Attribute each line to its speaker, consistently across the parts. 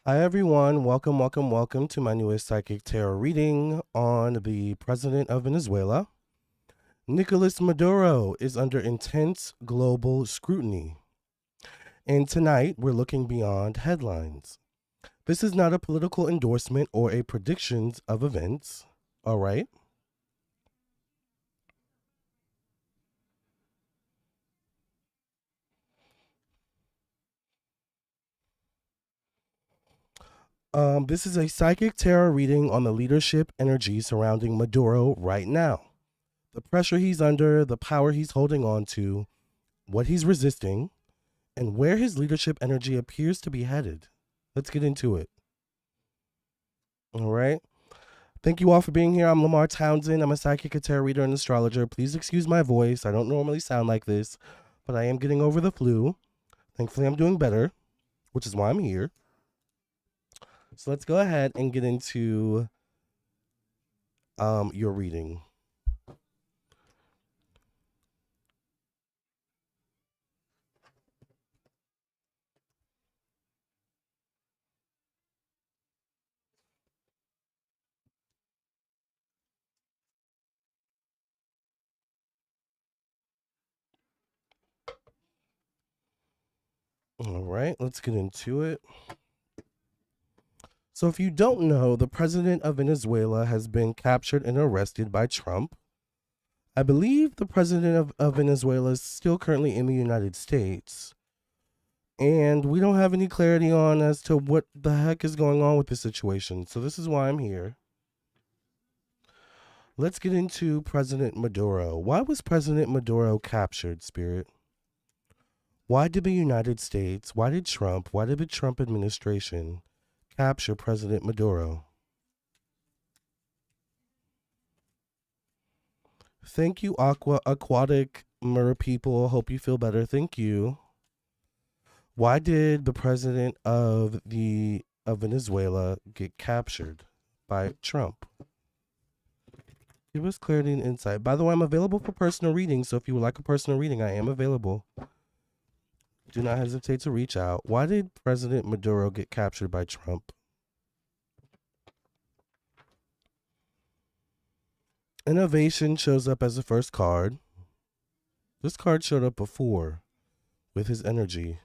Speaker 1: Hi, everyone. Welcome to my newest psychic tarot reading on the president of Venezuela. Nicolas Maduro is under intense global scrutiny. And tonight, we're looking beyond headlines. This is not a political endorsement or a predictions of events. All right. This is a psychic tarot reading on the leadership energy surrounding Maduro right now. The pressure he's under, the power he's holding on to, what he's resisting, and where his leadership energy appears to be headed. Let's get into it. All right. Thank you all for being here. I'm Lamarr Townsend. I'm a psychic, a tarot reader, and astrologer. Please excuse my voice. I don't normally sound like this, but I am getting over the flu. Thankfully, I'm doing better, which is why I'm here. So let's go ahead and get into your reading. All right, let's get into it. So, if you don't know, the president of Venezuela has been captured and arrested by Trump. I believe the president of Venezuela is still currently in the United States. And we don't have any clarity on as to what the heck is going on with the situation. So, this is why I'm here. Let's get into President Maduro. Why was President Maduro captured, Spirit? Why did the United States, why did the Trump administration capture President Maduro? Thank you, Aquatic Mer people. Hope you feel better. Thank you. Why did the president of Venezuela get captured by Trump? Give us clarity and insight. By the way, I'm available for personal readings, so if you would like a personal reading, I am available. Do not hesitate to reach out. Why did President Maduro get captured by Trump? Innovation shows up as the first card. This card showed up before with his energy.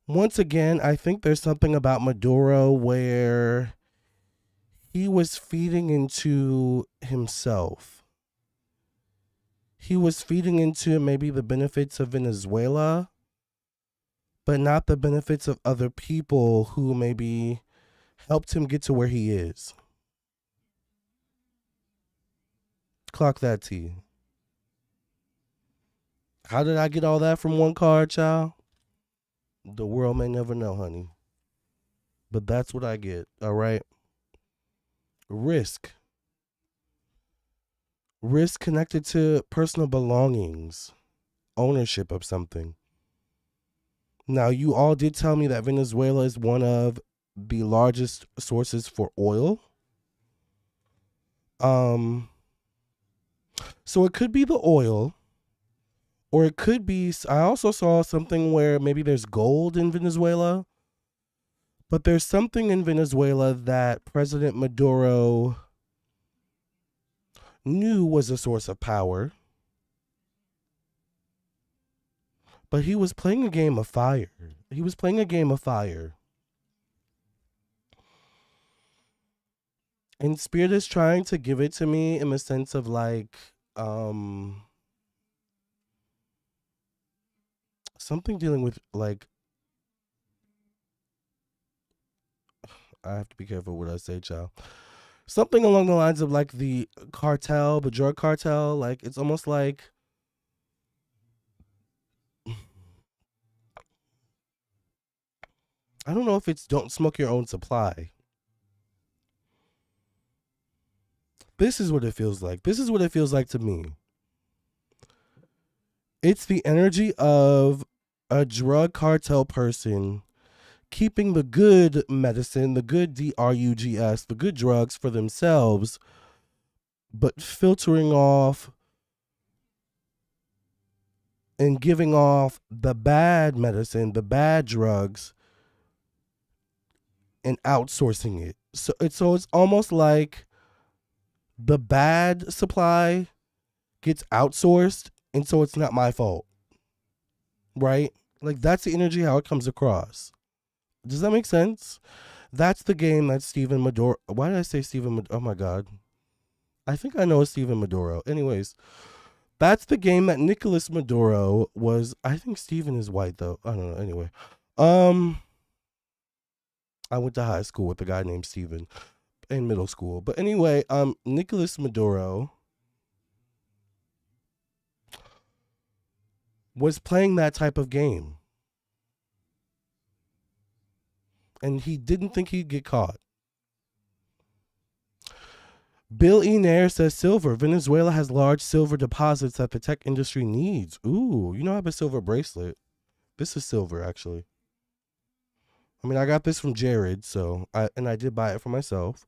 Speaker 1: Once again, I think there's something about Maduro where he was feeding into himself. He was feeding into maybe the benefits of Venezuela, but not the benefits of other people who maybe helped him get to where he is. Clock that T. How did I get all that from one card, child? The world may never know, honey. But that's what I get, all right? Risk. Risk connected to personal belongings, ownership of something. Now, you all did tell me that Venezuela is one of the largest sources for oil. Um, so it could be the oil, or it could be. I also saw something where maybe there's gold in Venezuela, but there's something in Venezuela that President Maduro knew was a source of power, but he was playing a game of fire. He was playing a game of fire. And Spirit is trying to give it to me in the sense of like something dealing with like I have to be careful what I say, child. Something along the lines of like the cartel, the drug cartel. Like it's almost like I don't know if it's don't smoke your own supply. This is what it feels like. This is what it feels like to me. It's the energy of a drug cartel person keeping the good medicine, the good drugs, the good drugs for themselves, but filtering off and giving off the bad medicine, the bad drugs and outsourcing it. So it's almost like the bad supply gets outsourced, and so it's not my fault, right? Like that's the energy how it comes across. Does that make sense? That's the game that Stephen Maduro. Why did I say Stephen? Oh my God, I think I know a Stephen Maduro. Anyways, that's the game that Nicolas Maduro was. I think Stephen is white though. I don't know. Anyway, um, I went to high school with a guy named Stephen in middle school. But anyway, Nicolas Maduro was playing that type of game, and he didn't think he'd get caught. Bill E. Nair says silver. Venezuela has large silver deposits that the tech industry needs. Ooh, you know I have a silver bracelet. This is silver, actually. I mean, I got this from Jared, I did buy it for myself.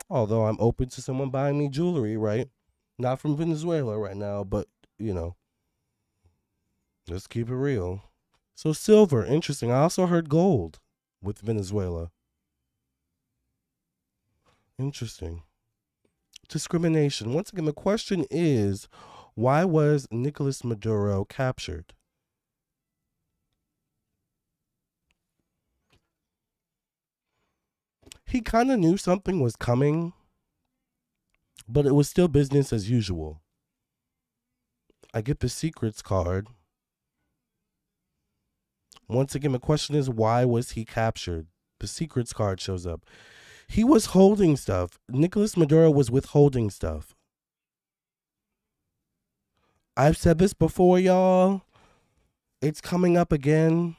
Speaker 1: Although I'm open to someone buying me jewelry, right? Not from Venezuela right now, but you know, let's keep it real. So silver, interesting. I also heard gold with Venezuela. Interesting. Discrimination. Once again, the question is, why was Nicolas Maduro captured? He kind of knew something was coming, but it was still business as usual. I get the secrets card. Once again, the question is, why was he captured? The secrets card shows up. He was holding stuff. Nicolas Maduro was withholding stuff. I've said this before, y'all. It's coming up again.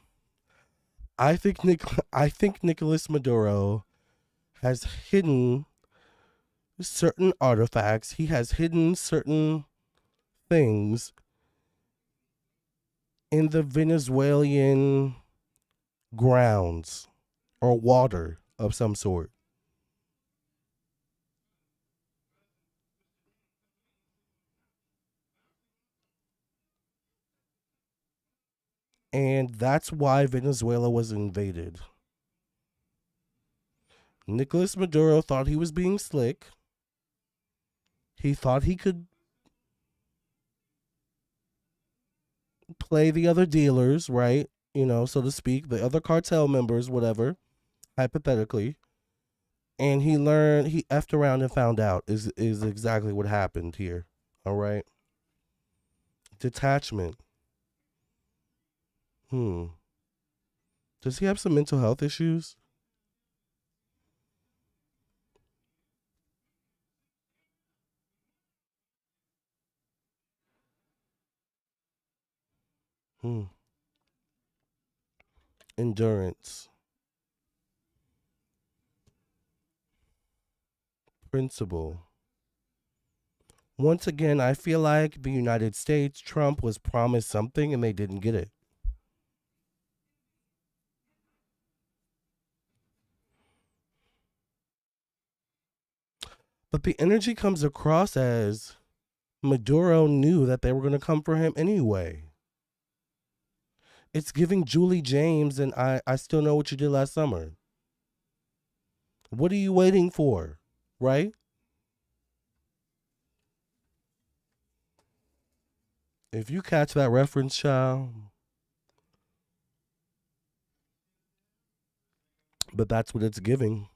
Speaker 1: I think Nicolas Maduro has hidden certain artifacts. He has hidden certain things in the Venezuelan grounds or water of some sort. And that's why Venezuela was invaded. Nicolas Maduro thought he was being slick. He thought he could play the other dealers, right? You know, so to speak, the other cartel members, whatever, hypothetically. And he effed around and found out is exactly what happened here. All right. Detachment. Hmm. Does he have some mental health issues? Hmm. Endurance. Principle. Once again, I feel like the United States, Trump was promised something and they didn't get it. But the energy comes across as Maduro knew that they were going to come for him anyway. It's giving Julie James and I still know what you did last summer. What are you waiting for? Right? If you catch that reference, child, but that's what it's giving.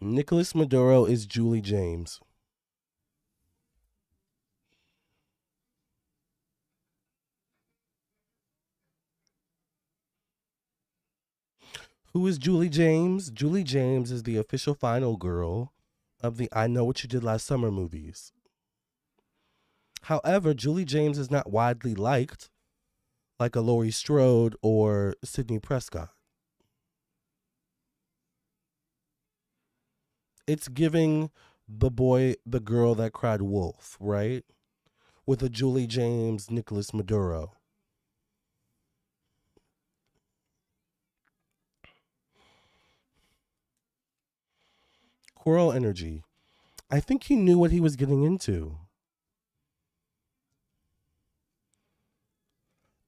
Speaker 1: Nicolas Maduro is Julie James. Who is Julie James? Julie James is the official final girl of the I Know What You Did Last Summer movies. However, Julie James is not widely liked like a Laurie Strode or Sidney Prescott. It's giving the girl that cried wolf, right? With a Julie James, Nicolas Maduro. Coral energy. I think he knew what he was getting into.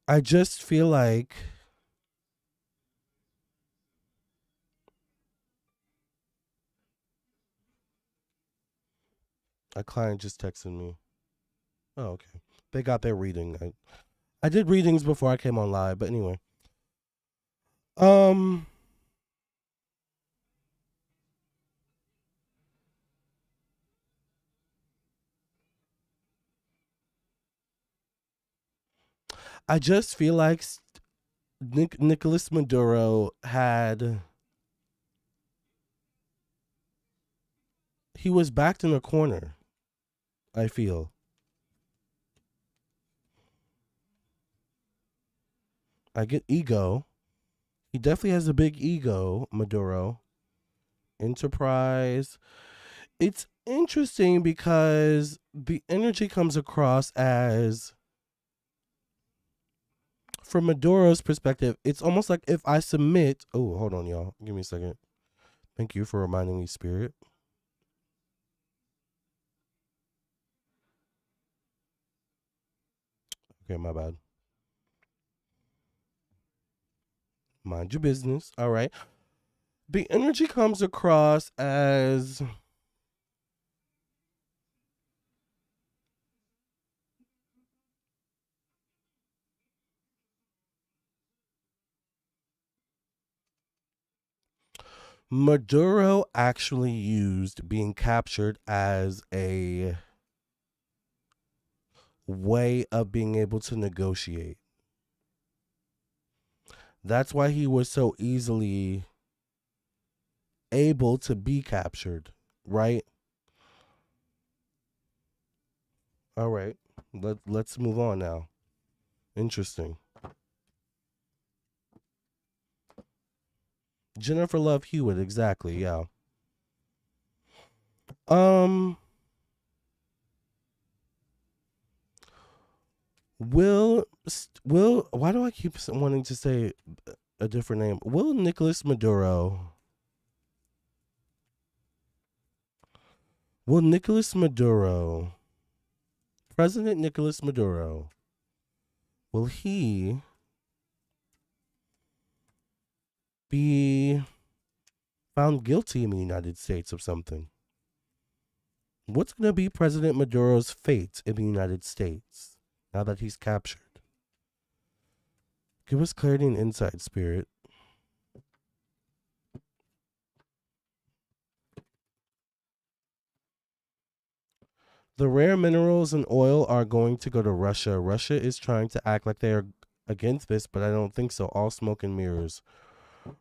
Speaker 1: I just feel like a client just texted me. Oh, okay. They got their reading. I did readings before I came on live, but anyway. Um, I just feel like Nicolas Maduro he was backed in a corner. I feel I get ego. He definitely has a big ego, Maduro. Enterprise. It's interesting because the energy comes across as, from Maduro's perspective, it's almost like if I submit. Oh, hold on, y'all. Give me a second. Thank you for reminding me, Spirit. Okay, my bad. Mind your business. All right. The energy comes across as Maduro actually used being captured as a way of being able to negotiate. That's why he was so easily able to be captured, right? All right. Let's move on now. Interesting. Jennifer Love Hewitt, exactly, yeah. Um Will why do I keep wanting to say a different name? Will Nicolas Maduro Will Nicolas Maduro President Nicolas Maduro, will he be found guilty in the United States of something? What's going to be President Maduro's fate in the United States now that he's captured? Give us clarity and insight, Spirit. The rare minerals and oil are going to go to Russia. Russia is trying to act like they are against this, but I don't think so. All smoke and mirrors.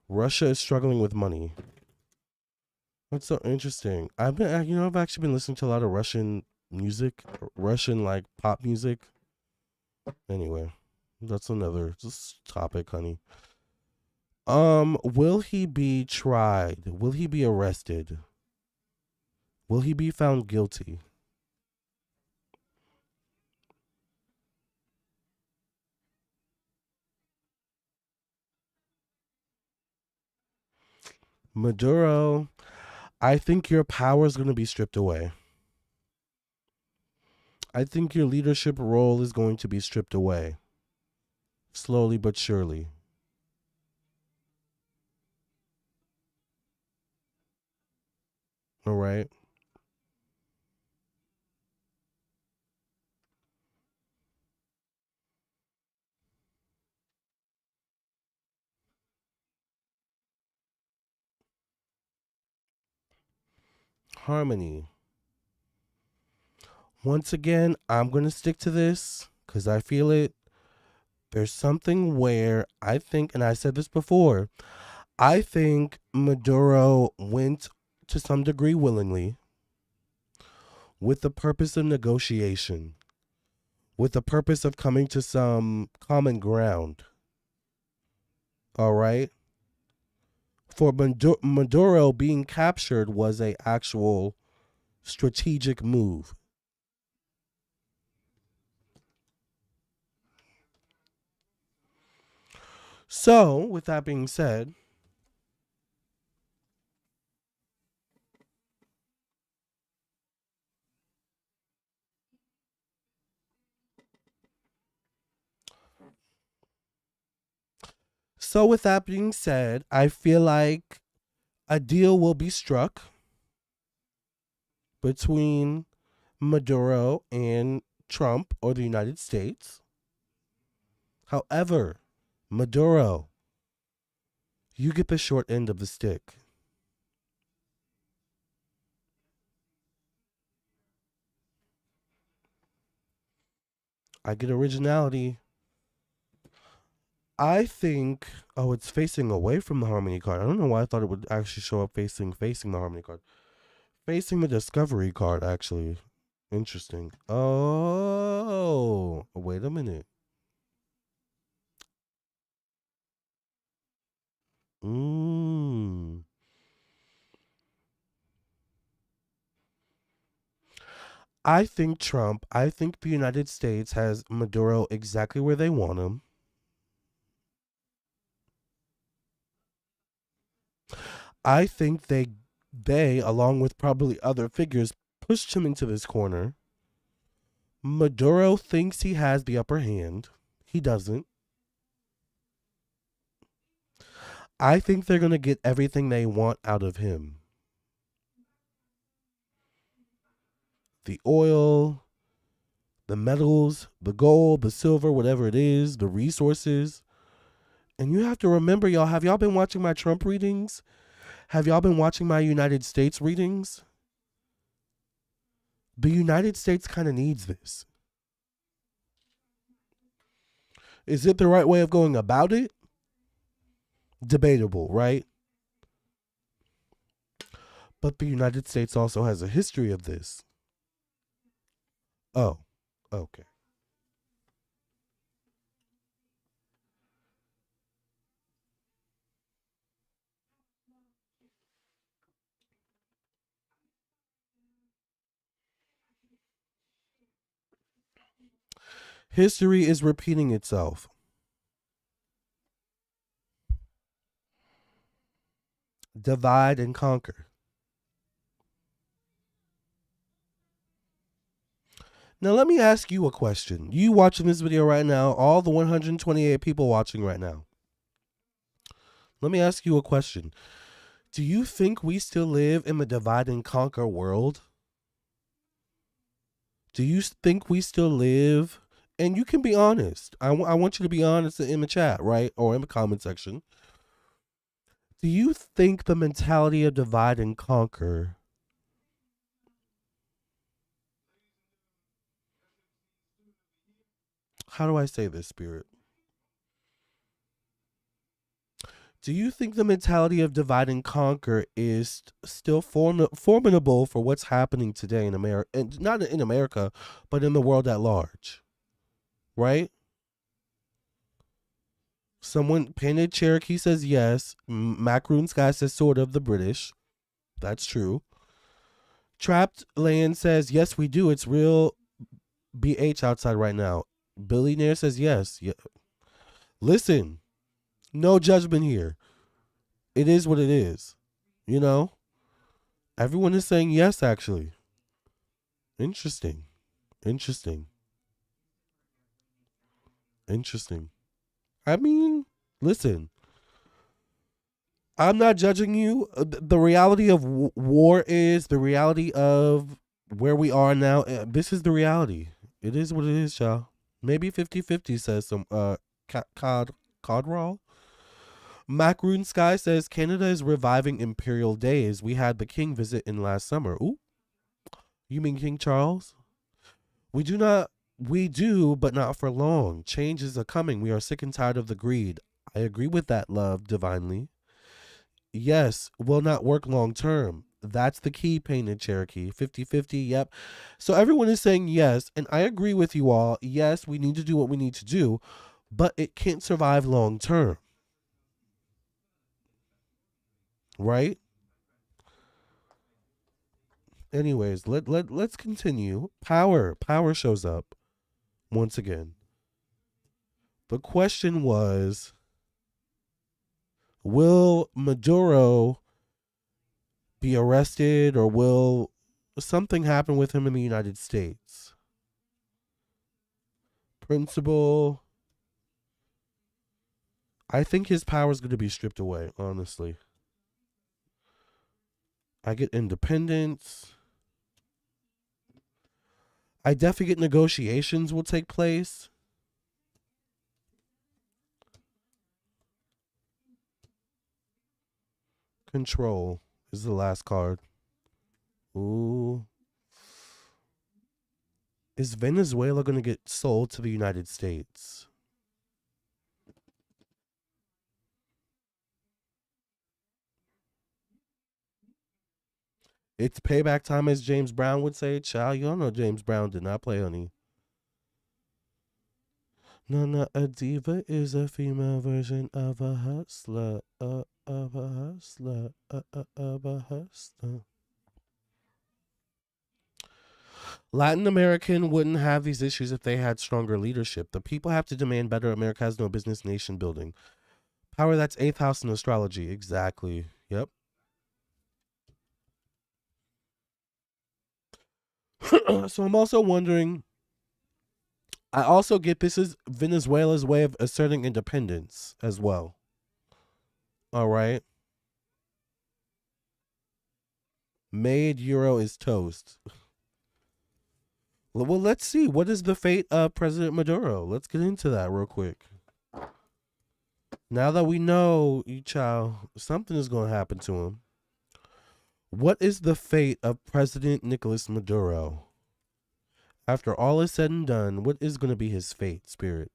Speaker 1: Russia is struggling with money. That's so interesting. I've actually been listening to a lot of Russian music, Russian like pop music. Anyway, that's another just topic, honey. Will he be tried? Will he be arrested? Will he be found guilty? Maduro, I think your power is going to be stripped away. I think your leadership role is going to be stripped away, slowly but surely. All right. Harmony. Once again, I'm going to stick to this because I feel it. There's something where I think, and I said this before, I think Maduro went to some degree willingly with the purpose of negotiation, with the purpose of coming to some common ground. All right. For Maduro, being captured was a actual strategic move. So, with that being said, So, with that being said, I feel like a deal will be struck between Maduro and Trump or the United States. However, Maduro, you get the short end of the stick. I get originality. I think, oh, it's facing away from the harmony card. I don't know why I thought it would actually show up facing the harmony card. Facing the discovery card, actually. Interesting. Oh, wait a minute. Mm. I think the United States has Maduro exactly where they want him. I think they, along with probably other figures, pushed him into this corner. Maduro thinks he has the upper hand. He doesn't. I think they're going to get everything they want out of him. The oil, the metals, the gold, the silver, whatever it is, the resources. And you have to remember, y'all, have y'all been watching my Trump readings? Have y'all been watching my United States readings? The United States kind of needs this. Is it the right way of going about it? Debatable, right? But the United States also has a history of this. Oh, okay. History is repeating itself. Divide and conquer. Now, let me ask you a question. You watching this video right now, all the 128 people watching right now. Let me ask you a question. Do you think we still live in the divide and conquer world? Do you think we still live? And you can be honest. I want you to be honest in the chat, right? Or in the comment section. Do you think the mentality of divide and conquer, how do I say this, Spirit? Do you think the mentality of divide and conquer is still formidable for what's happening today in America, and not in America, but in the world at large? Right? Someone painted Cherokee says yes. Macaroon Sky says sort of the British. That's true. Trapped Land says yes, we do. It's real BH outside right now. Billionaire says yes. Yeah. Listen, no judgment here. It is what it is. You know? Everyone is saying yes, actually. Interesting. Interesting. Interesting. I mean, listen, I'm not judging you. The reality of war is the reality of where we are now. This is the reality. It is what it is, y'all. Maybe 50-50 says some Codral. Macaroon Sky says Canada is reviving imperial days. We had the king visit in last summer. Ooh, you mean King Charles? We do not. We do, but not for long. Changes are coming. We are sick and tired of the greed. I agree with that, love, divinely. Yes, will not work long term. That's the key, Painted Cherokee. 50-50, yep. So everyone is saying yes, and I agree with you all. Yes, we need to do what we need to do, but it can't survive long term. Right? Anyways, let's continue. Power shows up once again. The question was, will Maduro be arrested or will something happen with him in the United States? Principal I think his power is going to be stripped away, honestly. I get independence. I definitely get negotiations will take place. Control is the last card. Ooh. Is Venezuela going to get sold to the United States? It's payback time, as James Brown would say. Child, you don't know James Brown did not play, honey. Nana, a diva is a female version of a hustler. Of a hustler. Of a hustler. Latin American wouldn't have these issues if they had stronger leadership. The people have to demand better. America has no business nation building. Power, that's eighth house in astrology. Exactly. Yep. So I'm also wondering, I also get this is Venezuela's way of asserting independence as well. All right. Made euro is toast. Well, let's see. What is the fate of President Maduro? Let's get into that real quick. Now that we know, child, something is going to happen to him. What is the fate of President Nicolas Maduro? After all is said and done, what is going to be his fate, Spirit?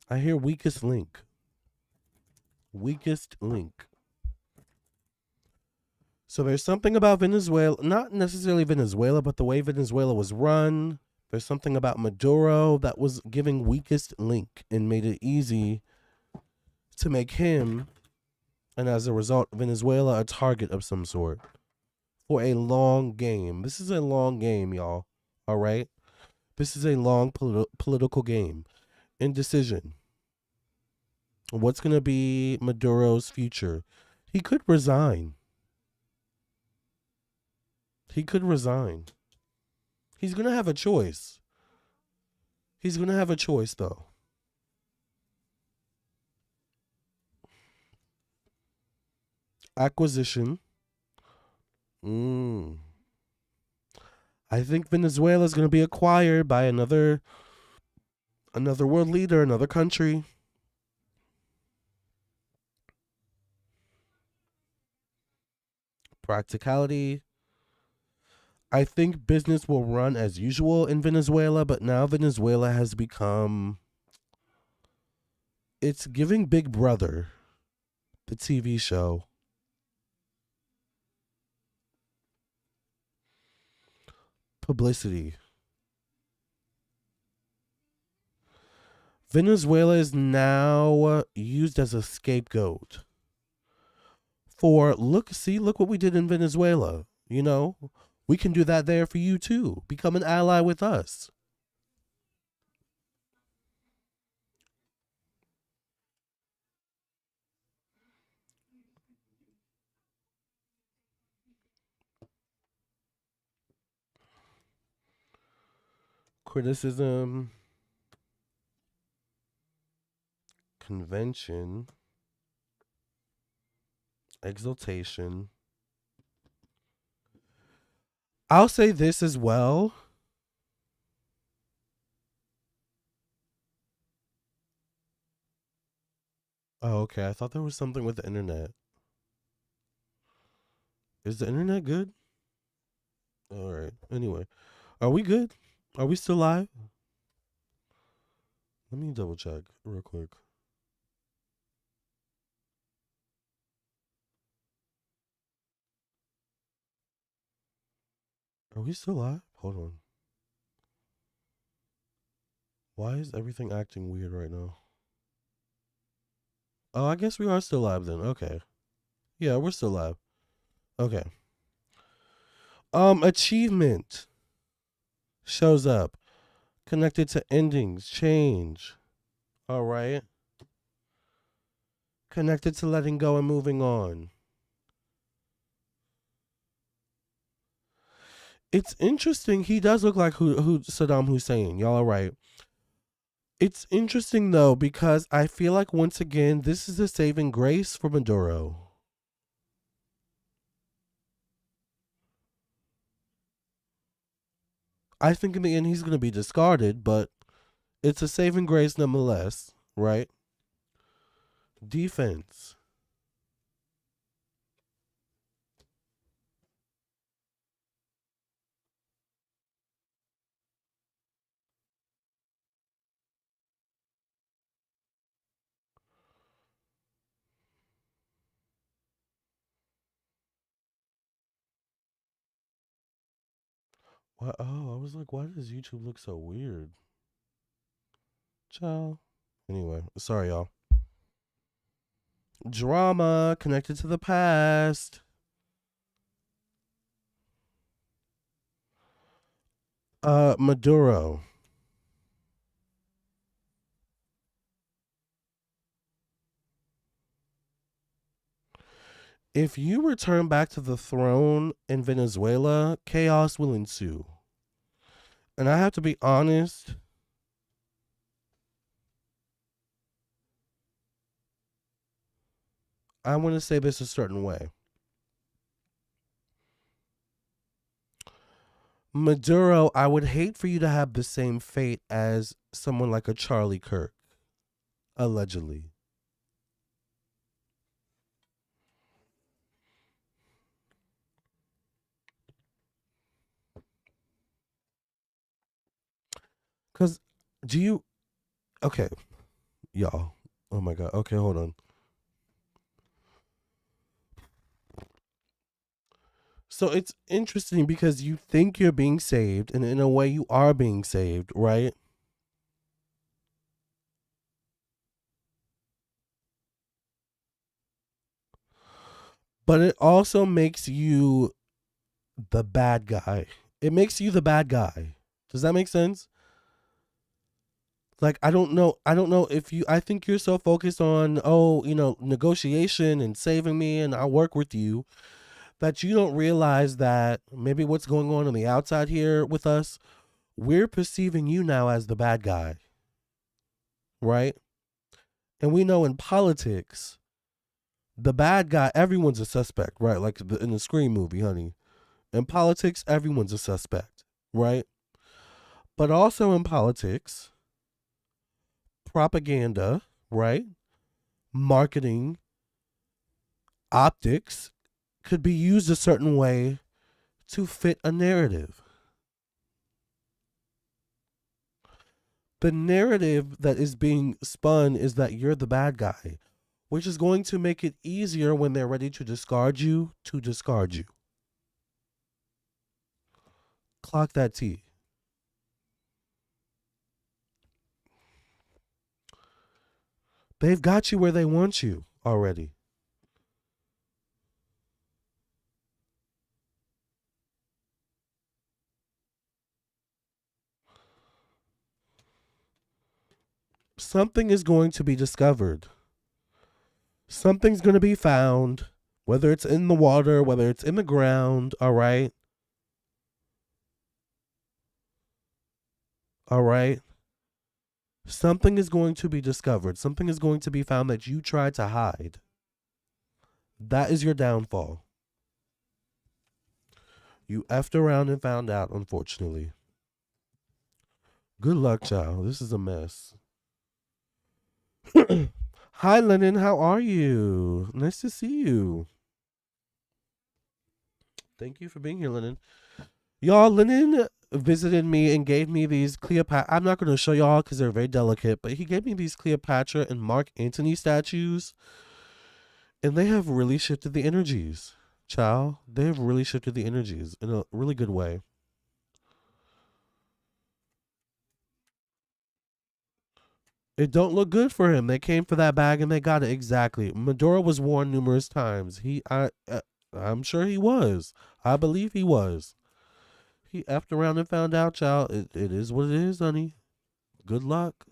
Speaker 1: I hear weakest link. Weakest link. So there's something about Venezuela, not necessarily Venezuela, but the way Venezuela was run. There's something about Maduro that was giving weakest link and made it easy to make him, and as a result, Venezuela a target of some sort for a long game. This is a long game, y'all. All right? This is a long political game. Indecision. What's going to be Maduro's future? He could resign. He could resign. He's going to have a choice. He's going to have a choice, though. Acquisition. I think Venezuela is going to be acquired by another world leader, another country. Practicality. I think business will run as usual in Venezuela, but now Venezuela has become, it's giving Big Brother, the TV show. Publicity. Venezuela is now used as a scapegoat for look what we did in Venezuela. You know, we can do that there for you too. Become an ally with us. Criticism, convention, exaltation. I'll say this as well. Oh, okay. I thought there was something with the internet. Is the internet good? All right. Anyway, are we good? Are we still live? Let me double check real quick. Are we still live? Hold on. Why is everything acting weird right now? Oh, I guess we are still live then. Okay. Yeah, we're still live. Okay. Achievement shows up. Connected to endings, change. All right. Connected to letting go and moving on. It's interesting. He does look like who Saddam Hussein. Y'all are right. It's interesting though because I feel like once again this is a saving grace for Maduro. I think in the end he's going to be discarded, but it's a saving grace nonetheless, right? Defense. What? Oh, I was like, why does YouTube look so weird? Ciao. Anyway, sorry y'all. Drama connected to the past. Maduro. If you return back to the throne in Venezuela, chaos will ensue. And I have to be honest, I want to say this a certain way. Maduro, I would hate for you to have the same fate as someone like a Charlie Kirk, allegedly. Because do you, okay, y'all. Oh my God. Okay, hold on. So it's interesting because you think you're being saved, and in a way, you are being saved, right? But it also makes you the bad guy. It makes you the bad guy. Does that make sense? Like I don't know if you I think you're so focused on negotiation and saving me and I'll work with you that you don't realize that maybe what's going on the outside here with us, we're perceiving you now as the bad guy, right? And we know in politics, the bad guy, everyone's a suspect, right? Like in the Scream movie, honey. In politics, everyone's a suspect, right? But also in politics, propaganda, right? Marketing, optics could be used a certain way to fit a narrative. The narrative that is being spun is that you're the bad guy, which is going to make it easier when they're ready to discard you. Clock that T. They've got you where they want you already. Something is going to be discovered. Something's going to be found, whether it's in the water, whether it's in the ground, all right? All right? Something is going to be discovered. Something is going to be found that you tried to hide. That is your downfall. You effed around and found out, unfortunately. Good luck, child. This is a mess. Hi, Lennon. How are you? Nice to see you. Thank you for being here, Lennon. Y'all, Lennon visited me and gave me these Cleopatra. I'm not going to show y'all because they're very delicate, but he gave me these Cleopatra and Mark Antony statues, and they have really shifted the energies. Child, they have really shifted the energies in a really good way. It don't look good for him. They came for that bag and they got it exactly. Maduro was warned numerous times. I'm sure he was. I believe he was. He effed around and found out, child. It is what it is, honey. Good luck.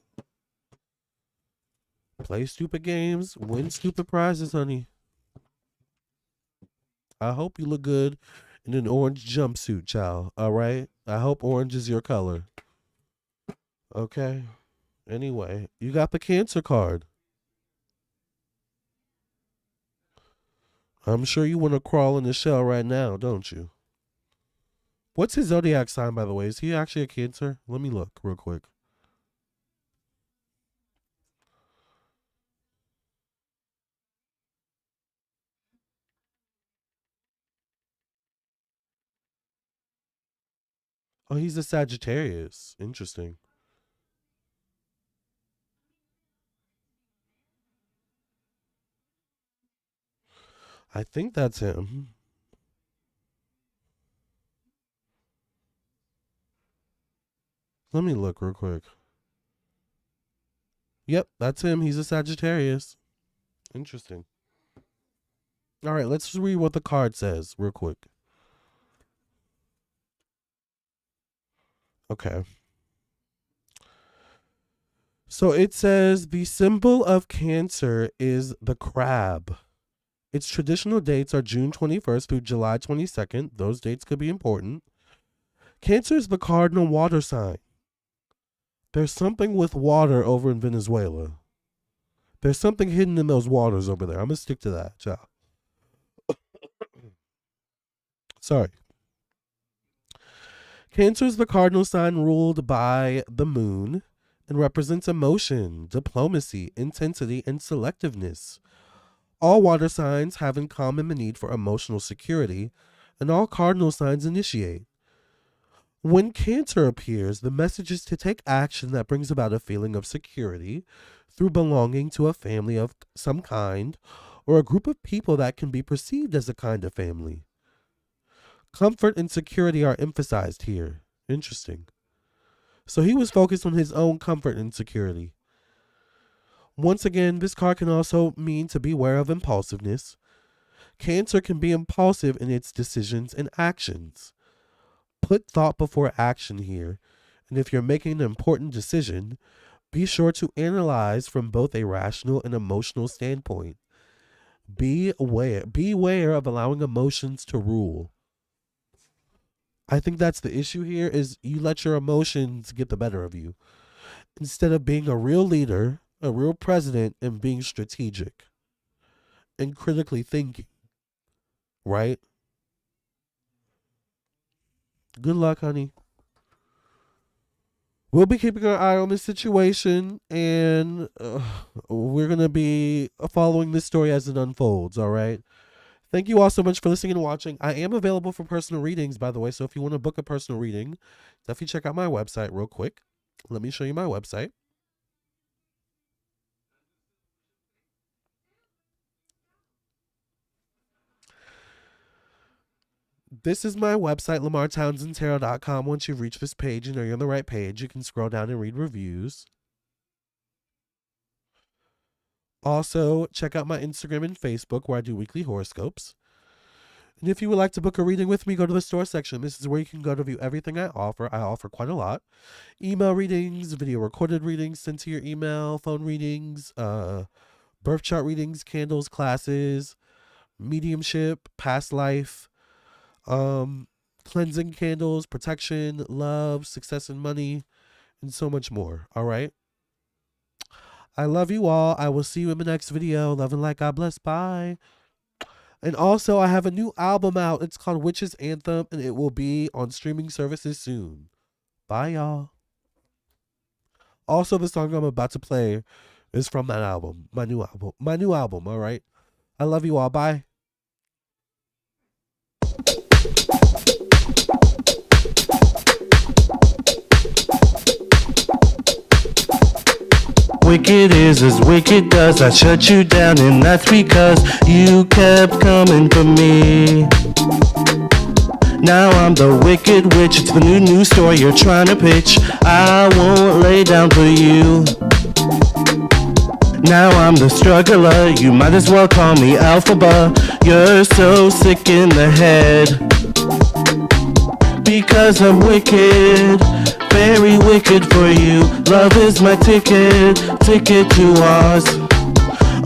Speaker 1: Play stupid games, win stupid prizes, honey. I hope you look good. in an orange jumpsuit, child. All right? I hope orange is your color. Okay? Anyway, you got the Cancer card. I'm sure you want to crawl in the shell right now, don't you? What's his zodiac sign, by the way? Is he actually a Cancer? Let me look real quick. Oh, he's a Sagittarius. Interesting. I think that's him. Let me look real quick. Yep, that's him. He's a Sagittarius. Interesting. All right, let's read what the card says real quick. Okay. So it says the symbol of Cancer is the crab. Its traditional dates are June 21st through July 22nd. Those dates could be important. Cancer is the cardinal water sign. There's something with water over in Venezuela. There's something hidden in those waters over there. I'm going to stick to that, child. Sorry. Cancer is the cardinal sign ruled by the moon and represents emotion, diplomacy, intensity, and selectiveness. All water signs have in common the need for emotional security, and all cardinal signs initiate. When Cancer appears, the message is to take action that brings about a feeling of security through belonging to a family of some kind or a group of people that can be perceived as a kind of family. Comfort and security are emphasized here. Interesting. So he was focused on his own comfort and security. Once again, this card can also mean to beware of impulsiveness. Cancer can be impulsive in its decisions and actions. Put thought before action here, and if you're making an important decision, be sure to analyze from both a rational and emotional standpoint. Beware of allowing emotions to rule. I think that's the issue here is you let your emotions get the better of you instead of being a real leader, a real president, and being strategic and critically thinking, right? Good luck, honey. We'll be keeping our eye on this situation, and we're going to be following this story as it unfolds, all right? Thank you all so much for listening and watching. I am available for personal readings, by the way, so if you want to book a personal reading, definitely check out my website real quick. Let me show you my website. This is my website, LamarrTownsendTarot.com. Once you've reached this page, you know you're on the right page. You can scroll down and read reviews. Also, check out my Instagram and Facebook where I do weekly horoscopes. And if you would like to book a reading with me, go to the store section. This is where you can go to view everything I offer. I offer quite a lot. Email readings, video recorded readings sent to your email, phone readings, birth chart readings, candles, classes, mediumship, past life, cleansing candles, protection, love, success and money, and so much more. All right. I love you all. I will see you in the next video. Love and light. God bless. Bye. And also, I have a new album out. It's called Witch's Anthem, and it will be on streaming services soon. Bye, y'all. Also, the song I'm about to play is from that album. My new album. All right. I love you all. Bye. Wicked is as wicked does. I shut you down, and that's because you kept coming for me. Now I'm the wicked witch. It's the new story you're trying to pitch. I won't lay down for you. Now I'm the struggler. You might as well call me Alphaba. You're so sick in the head because I'm wicked. Very wicked for you. Love is my ticket to Oz.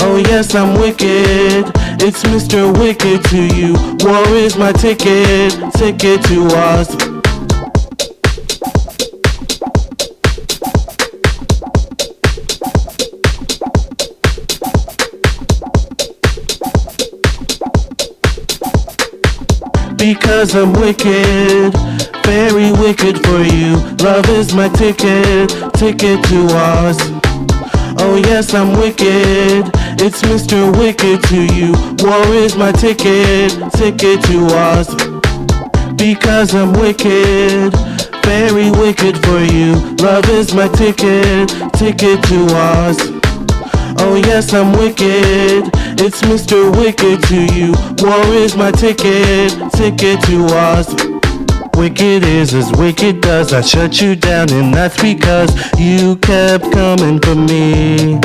Speaker 1: Oh yes, I'm wicked. It's Mr. Wicked to you. War is my ticket to us. Because I'm wicked, very wicked for you. Love is my ticket to us. Oh yes, I'm wicked. It's Mr. Wicked to you. War is my ticket to us. Because I'm wicked, very wicked for you. Love is my ticket to us. Oh yes, I'm wicked. It's Mr. Wicked to you. War is my ticket to us. Wicked is as wicked does. I shut you down, and that's because you kept coming for me.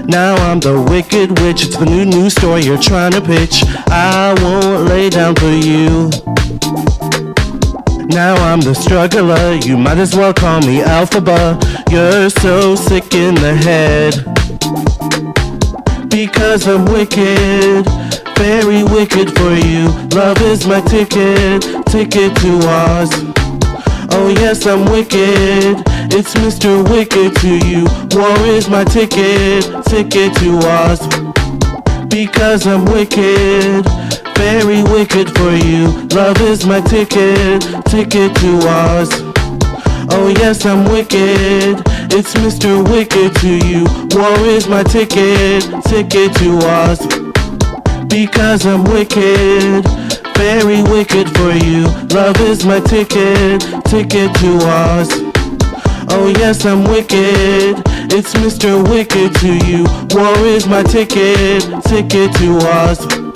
Speaker 1: Now I'm the wicked witch. It's the new story you're trying to pitch. I won't lay down for you. Now I'm the struggler. You might as well call me Alphaba. You're so sick in the head. Because I'm wicked, very wicked for you. Love is my ticket to us. Oh yes, I'm wicked. It's Mr. Wicked to you. War is my ticket to us. Because I'm wicked, very wicked for you. Love is my ticket to us. Oh yes, I'm wicked. It's Mr. Wicked to you. War is my ticket to us. Because I'm wicked, very wicked for you. Love is my ticket to us. Oh yes, I'm wicked. It's Mr. Wicked to you. War is my ticket to us.